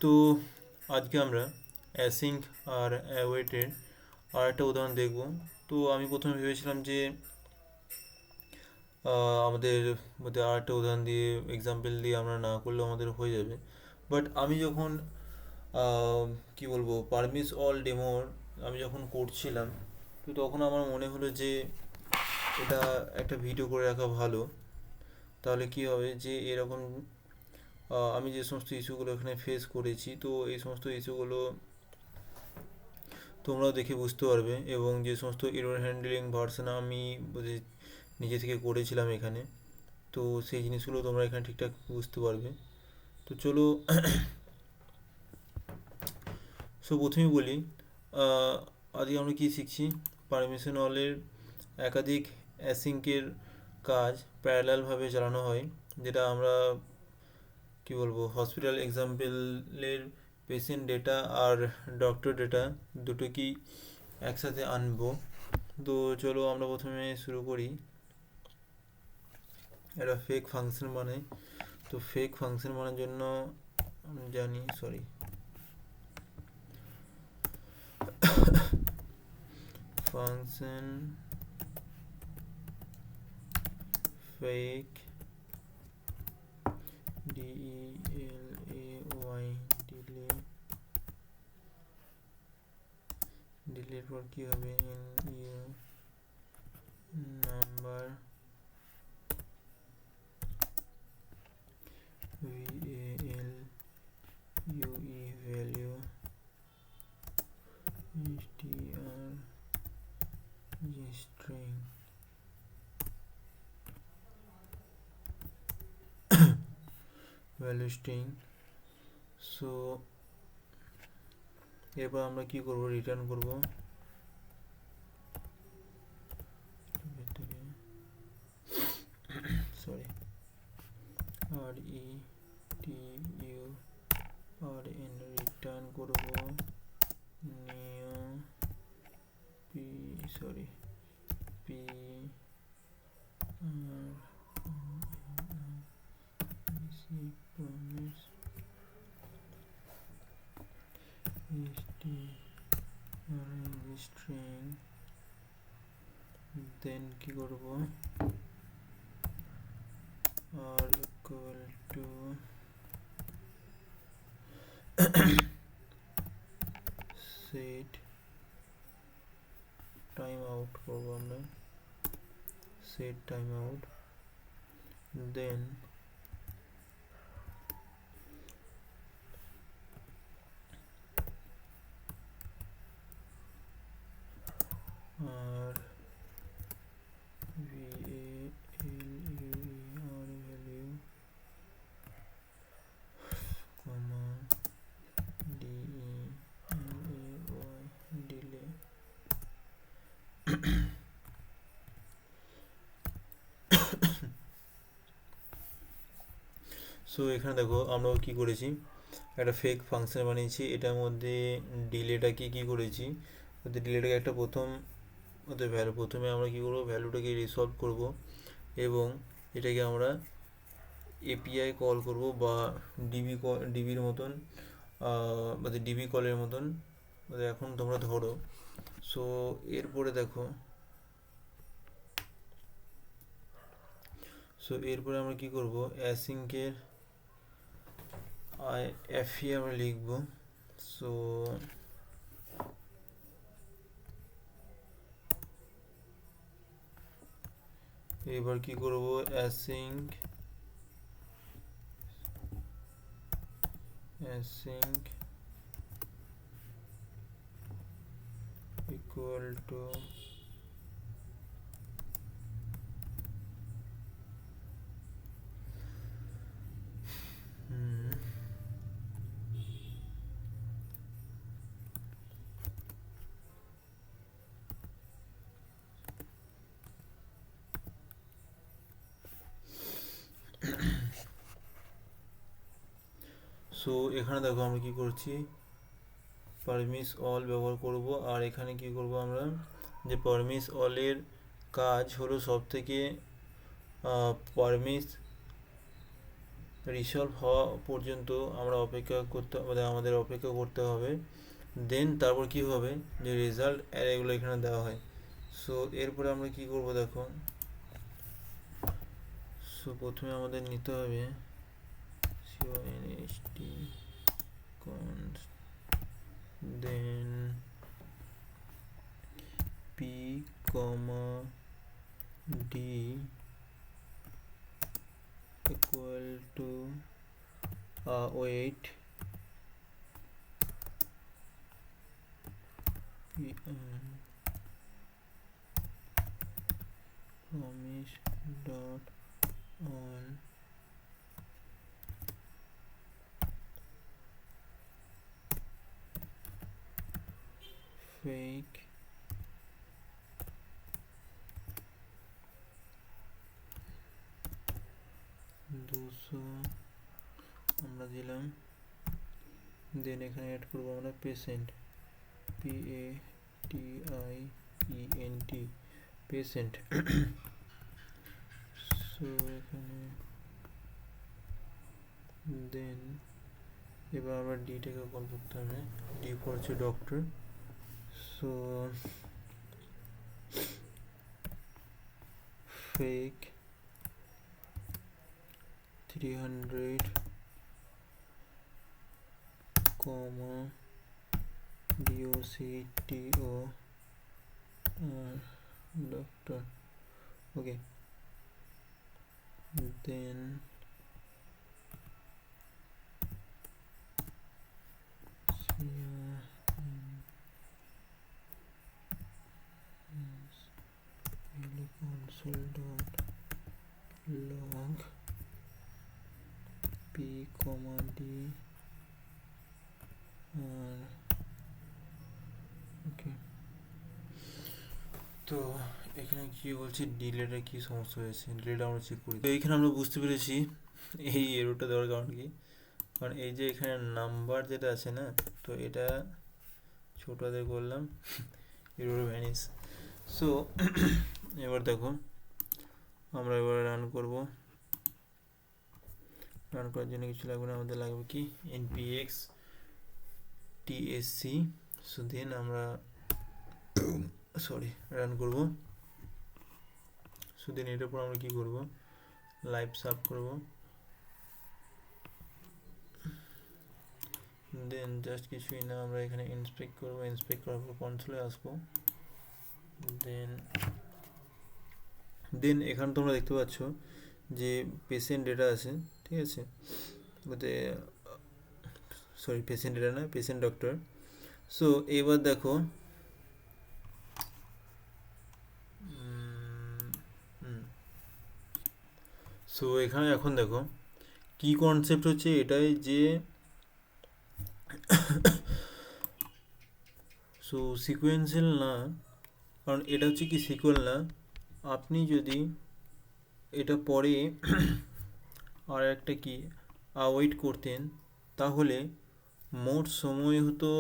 তো আজকে আমরা অ্যাসিঙ্ক আর অ্যাওয়েটের আর একটা উদাহরণ দেখব। তো আমি প্রথমে ভেবেছিলাম যে আমাদের মধ্যে আর একটা উদাহরণ দিয়ে এক্সাম্পল দিয়ে আমরা না করলেও আমাদের হয়ে যাবে। বাট আমি যখন কি বলবো পারমিস অল ডেমোর আমি যখন করছিলাম, তো তখন আমার মনে হলো যে এটা একটা ভিডিও করে রাখা ভালো। তাহলে কি হবে যে এরকম আমি যে সমস্ত ইস্যুগুলো এখানে ফেস করেছি, তো এই সমস্ত ইস্যুগুলো তোমরাও দেখে বুঝতে পারবে, এবং যে সমস্ত এরর হ্যান্ডলিং ভার্সন আমি নিজে থেকে করেছিলাম এখানে, তো সেই জিনিসগুলো তোমরা এখানে ঠিকঠাক বুঝতে পারবে। তো চলো প্রথমেই বলি আজকে আমরা কি শিখছি। পারমিশন অলের একাধিক অ্যাসিঙ্কের কাজ প্যারালালভাবে চালানো হয়, যেটা আমরা কি বলবো হসপিটাল এক্সাম্পলের পেশেন্ট ডেটা আর ডক্টর ডেটা দুটোকেই একসাথে আনবো। তো চলো আমরা প্রথমে শুরু করি। একটা ফেক ফাংশন বানাই। তো ফেক ফাংশন বানানোর জন্য আমি জানি ফাংশন ফেক DELAY ডিলের পর কি হবে number VALUE value str string value string. So এরপর আমরা কি করব, রিটার্ন করব সরি RETURN রিটার্ন করব new P promise string, then কি করব আর equal to set time out করব আমরা, সেট টাইম আউট, দেন আর ভ্যালু কমা ডিলে। সো এখানে দেখো আমরা কি করেছি, একটা ফেক ফাংশন বানিয়েছি। এটার মধ্যে ডিলেটাকে কি করেছি, ডিলেটাকে একটা প্রথমে আমরা কি করব, ভ্যালুটাকে রিসলভ করব এবং এটাকে আমরা এপিআই কল করব বা ডিবির মতন ডিবি কলের মতন এখন তোমরা ধরো। সো এরপরে দেখো, এরপরে আমরা কি করব, অ্যাসিঙ্কের এফই আমরা লিখব। সো এবার কি করব, অ্যাসিঙ্ক ইকুয়াল টু সো এখানে দেখো আমরা কি করছি, পারমিস অল ব্যবহার করব। আর এখানে কি করব আমরা, যে পারমিস অলের কাজ হলো সব থেকে পারমিস রিসলভ হওয়া পর্যন্ত আমরা অপেক্ষা করতে, মানে আমাদের অপেক্ষা করতে হবে। দেন তারপর কি হবে, যে রেজাল্ট অ্যারেগুলো এখানে দেওয়া হয়। সো এরপরে আমরা কি করব দেখো। সো প্রথমে আমাদের নিতে হবে const, const, then p, d equal to wait promise dot on fake দুশো আমরা দিলাম। দেন এখানে অ্যাড করবো আমরা পেশেন্ট, PATIENT পেশেন্ট। সো এখানে দেন এবার আমরা ডিটাকে কল করতে হবে। ডি ফর হচ্ছে doctor. So fake 300 comma DOCTO doctor. Okay, then console dot log p comma d ওকে। তো এখানে কি বলছি, ডিলেটা কি সমস্যা হয়েছে, ডিলেটা আমরা চেক করি। তো এইখানে আমরা বুঝতে পেরেছি এই এরোটা দেওয়ার কারণ কি, কারণ এই যে এখানে নাম্বার যেটা আছে না, তো এটা ছোটতে করলাম এরোর ভ্যানিস। সো এবার দেখো আমরা এবার রান করব। রান করার জন্য কিছু লাগবে না, আমাদের লাগবে কি npx tsc। সো দেন আমরা রান করব। সো দেন এটার পর আমরা কি করব, লাইভ সাব করব। দেন জাস্ট কিছুই না, আমরা এখানে ইন্সপেক্ট করব। ইন্সপেক্ট করার পর কনসোলে আসবো। দেন এখানে তোমরা দেখতে পাচ্ছ যে পেশেন্ট ডেটা আছে, ঠিক আছে, ওতে পেশেন্ট ডেটা না, পেশেন্ট ডক্টর। সো এবার দেখো সো এখানে এখন দেখো কি কনসেপ্ট হচ্ছে এটাই, যে সো সিকোয়েন্সিয়াল না, কারণ এটা হচ্ছে কি সিকুয়েল না। আপনি যদি এটা পরে আর একটা কি অ্যাওয়েট করতেন, তাহলে মোট সময় হতো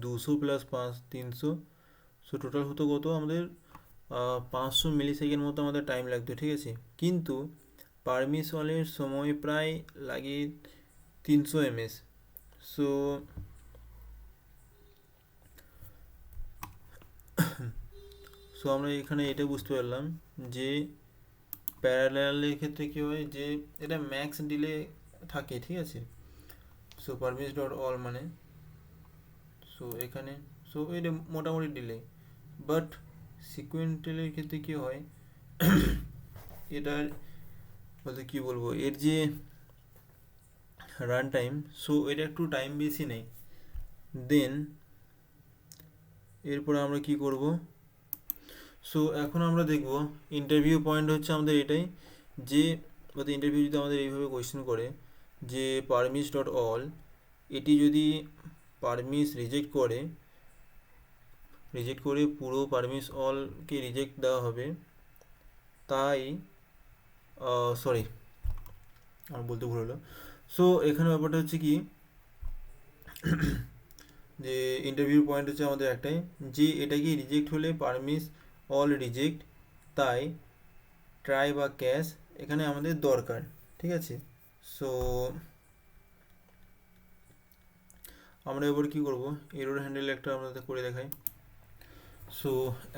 200 প্লাস 5 300। সো টোটাল হতো কত আমাদের 500 মিলি সেকেন্ড মতো আমাদের টাইম লাগতো, ঠিক আছে। কিন্তু পারমিশনের সময় প্রায় লাগে 300 ms। সো সো আমরা এখানে এটা বুঝতে পারলাম যে প্যারালালের ক্ষেত্রে কী হয়, যে এটা ম্যাক্স ডিলে থাকে, ঠিক আছে। সো পারমিশ ডট অল মানে, সো এখানে সো এটা মোটামুটি ডিলে। বাট সিকুয়েন্টালের ক্ষেত্রে কী হয়, এটার বলতে কী বলবো, এর যে রান টাইম, সো এটা একটু টাইম বেশি নেই। দেন এরপরে আমরা কি করব, সো এখন আমরা দেখব ইন্টারভিউ পয়েন্ট হচ্ছে আমাদের এটাই, যে ইন্টারভিউ যদি আমাদের এইভাবে কোয়েশ্চেন করে যে পারমিশ ডট অল, এটি যদি পারমিশ রিজেক্ট করে পুরো পারমিশ অলকে রিজেক্ট দেওয়া হবে। তাই আমার বলতে ভুল হলো। সো এখানে ব্যাপারটা হচ্ছে কি, যে ইন্টারভিউ পয়েন্ট হচ্ছে আমাদের একটাই, যে এটা কি রিজেক্ট হলে পারমিশ অল রিজেক্ট, তাই ট্রাই বা ক্যাশ এখানে আমাদের দরকার, ঠিক আছে। সো আমরা এবার কি করব, এরর হ্যান্ডেল একটা আমরা করে দেখাই। সো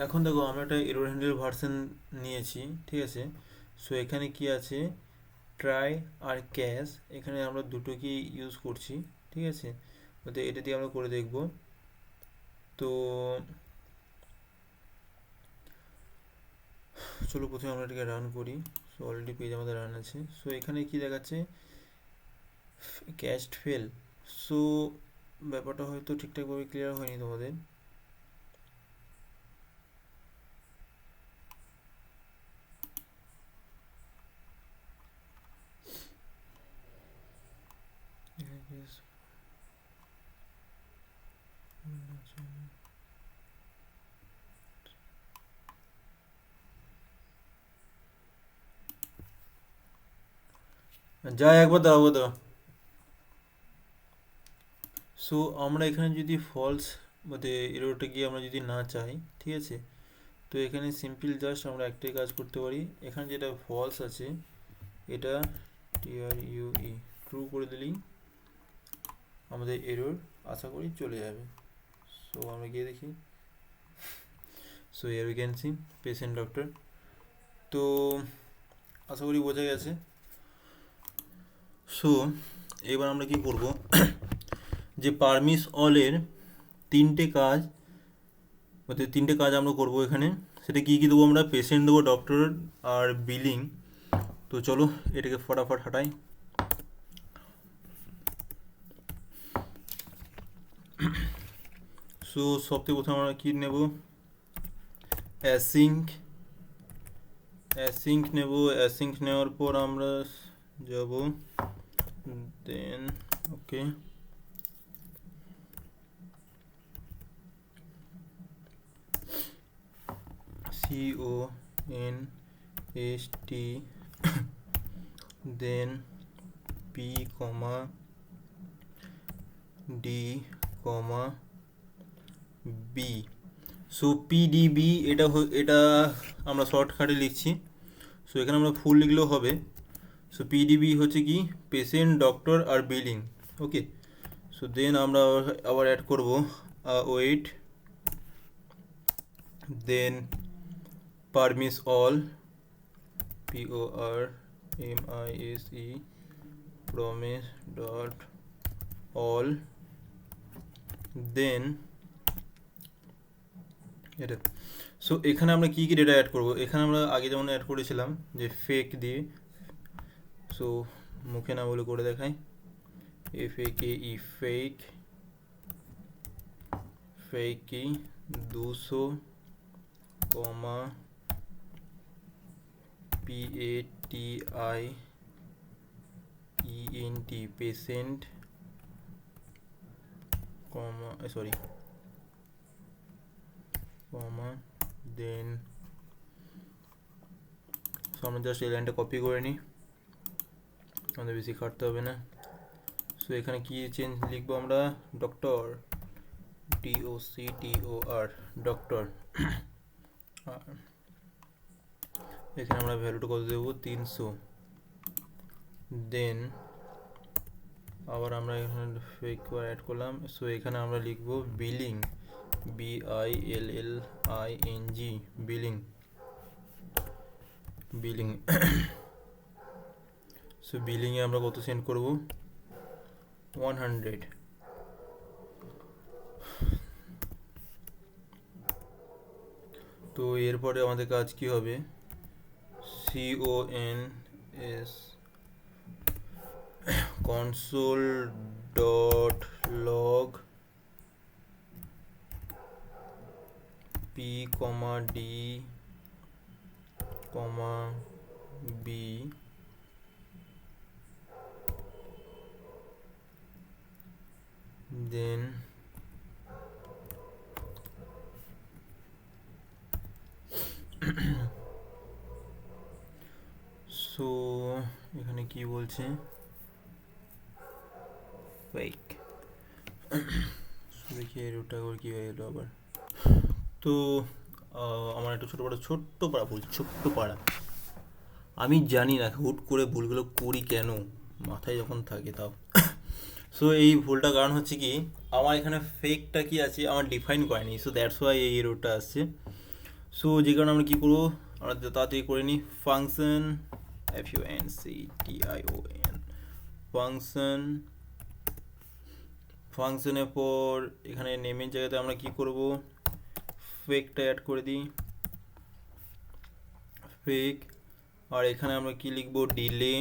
এখন দেখো আমরা একটা এরর হ্যান্ডেল ভার্সন নিয়েছি, ঠিক আছে। সো এখানে কি আছে, ট্রাই আর ক্যাশ, এখানে আমরা দুটো কি ইউজ করছি, ঠিক আছে। তো এটা দিয়ে আমরা করে দেখব। তো চলো প্রথমে আমরা এটাকে রান করি। সো অলরেডি পেজ আমাদের রান আছে। সো এখানে কি দেখাচ্ছে, ক্যাশড ফেল। সো ব্যাপারটা হয়তো ঠিকঠাকভাবে ক্লিয়ার হয়নি তোমাদের। যা একবার দাও দাও। সো আমরা এখানে যদি ফলস বলতে এরোটা গিয়ে আমরা যদি না চাই, ঠিক আছে, তো এখানে সিম্পল জাস্ট আমরা একটাই কাজ করতে পারি। এখানে যেটা ফলস আছে এটা TRUE ট্রু করে দিলেই আমাদের এরর আশা করি চলে যাবে। সো আমরা গিয়ে দেখি। So here we can see patient doctor. তো আশা করি বোঝা গেছে। সো এবার আমরা কি করব, যে পারমিস অলের তিনটে কাজ আমরা করব এখানে। সেটা কি কি দেবো, আমরা পেশেন্ট দেবো, ডক্টর আর বিলিং। তো চলো এটাকে ফটাফট হাঁটাই। সো সবথেকে প্রথমে আমরা কি নেব, অ্যাসিঙ্ক নেব। অ্যাসিঙ্ক নেওয়ার পর আমরা যাব দেন ওকে CONST দেন P, D, B। So PDB এটা আমরা শর্টকাটে লিখছি। সো এখানে আমরা ফুল লিখলেও হবে। সো PDB হচ্ছে কি, পেশেন্ট ডক্টর আর বিলিং, ওকে। সো দেন আমরা আবার অ্যাড করব wait, then promise all, PORMISE promise dot all, then এটা। সো এখানে আমরা কি কি ডেটা অ্যাড করব, এখানে আমরা আগে যেমন অ্যাড করেছিলাম যে ফেক দিয়ে। সো মুখে না বলে করে দেখাই, FAKE ফেক, ফেকি 200, PATIENT patient, sorry then. So আমরা জাস্ট এই লাইনটা কপি করে নিই, আমাদের বেশি খাটতে হবে না। সো এখানে কি চেঞ্জ লিখবো আমরা, ডক্টর, DOCTOR ডক্টর। এখানে আমরা ভ্যালুটা কত দেবো, 300। দেন আবার আমরা এখানে ফেক অ্যাড করলাম। সো এখানে আমরা লিখবো বিলিং, BILLING, বিলিং। সো বিলিংয়ে আমরা কত সেন্ড করব, 100। তো এরপরে আমাদের কাজ কি হবে, CONS console.log P, D, B, then so এখানে কি বলছে, ফেক। দেখি এরটা করে কি হয়ে গেল আবার। তো আমার একটা ছোট্ট পাড়া বলছি, ছোট্ট পাড়া। আমি জানি না হুট করে ভুলগুলো করি কেন, মাথায় যখন থাকে তাও। সো এই ভুলটা কারণ হচ্ছে কি, আমার এখানে ফেকটা কি আছে আমার ডিফাইন করেনি, সো দ্যাটস ওয়াই এই এররটা আসছে। সো যে কারণে আমরা কী করবো, আমরা তাড়াতাড়ি করে নিই ফাংশন FUNCTION ফাংশন। ফাংশনের পর এখানে নেমের জায়গাতে আমরা কি করব, ফেকটা অ্যাড করে দিই, ফেক। আর এখানে আমরা কি লিখবো, ডিলে,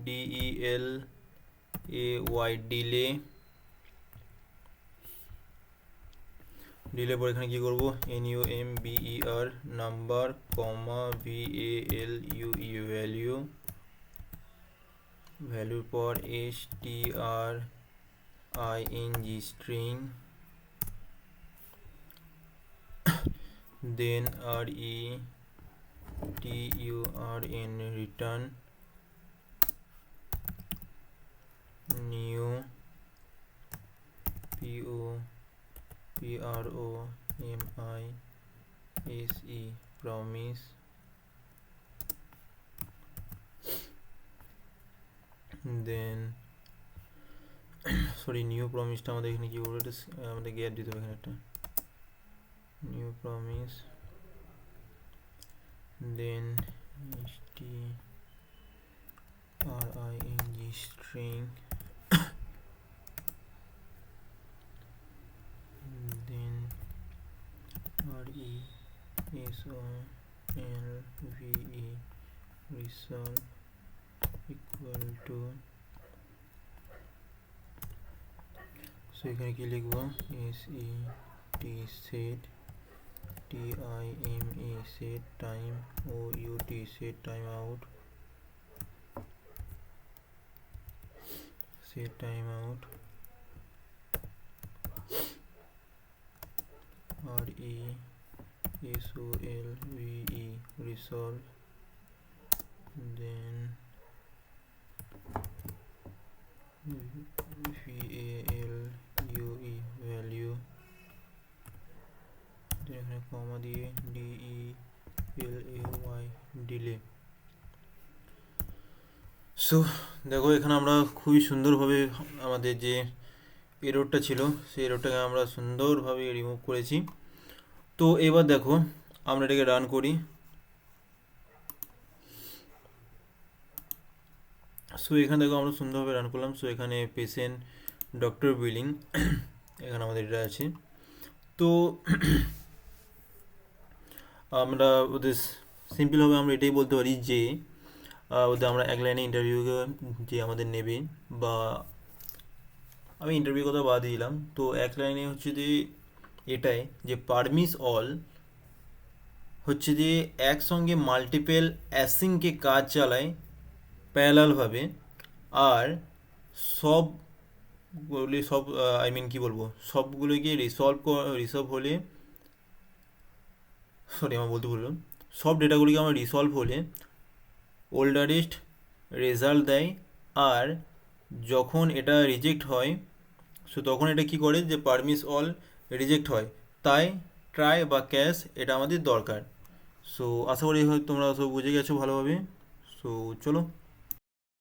DELAY, ডিলে। ডিলে পর এখানে কি করব, NUMBER number, comma VALUE value, ভ্যালুর পর STRING string, then RETURN return, new PROMISE promise, then sorry new প্রমিসটা আমাদের এখানে কি বলবো, আমাদের গ্যাপ দিতে হবে এখানে একটা, new promise, then STRING string, then RESOLVE resolve equal to, so এখানে কি লিখবো, set TIME set time OUT set time out, set time out, RESOLVE resolve, then VALUE value, এখানে কমা দিয়ে DELAY ডিলে। সো দেখো এখানে আমরা খুবই সুন্দরভাবে আমাদের যে এররটা ছিল সেই এররটাকে আমরা সুন্দরভাবে রিমুভ করেছি। তো এবার দেখো আমরা এটাকে রান করি। সো এখানে দেখো আমরা সুন্দরভাবে রান করলাম। সো এখানে পেশেন্ট, ডক্টর, বিলিং এখানে আমাদের এটা আছে। তো আমরা ওদের সিম্পলভাবে আমরা এটাই বলতে পারি যে ওদের আমরা এক লাইনে ইন্টারভিউ যে আমাদের নেবে, বা আমি ইন্টারভিউ কথা বাদ দিলাম, তো এক লাইনে হচ্ছে যে এটাই যে পারমিস অল হচ্ছে যে একসঙ্গে মাল্টিপল অ্যাসিংকে কাজ চালায় প্যারালালভাবে, আর সবগুলি কি বলবো, সবগুলোকে রিসলভ হলে, সরি আমার বলতে বললাম, সব ডেটাগুলিকে আমার রিসলভ হলে ওল্ডারেস্ট রেজাল্ট দেয়। আর যখন এটা রিজেক্ট হয়, সো তখন এটা কি করে যে পারমিস অল রিজেক্ট হয়, তাই ট্রাই বা ক্যাশ এটা আমাদের দরকার। সো আশা করি হয়তো তোমরা সব বুঝে গেছো ভালোভাবে। সো চলো।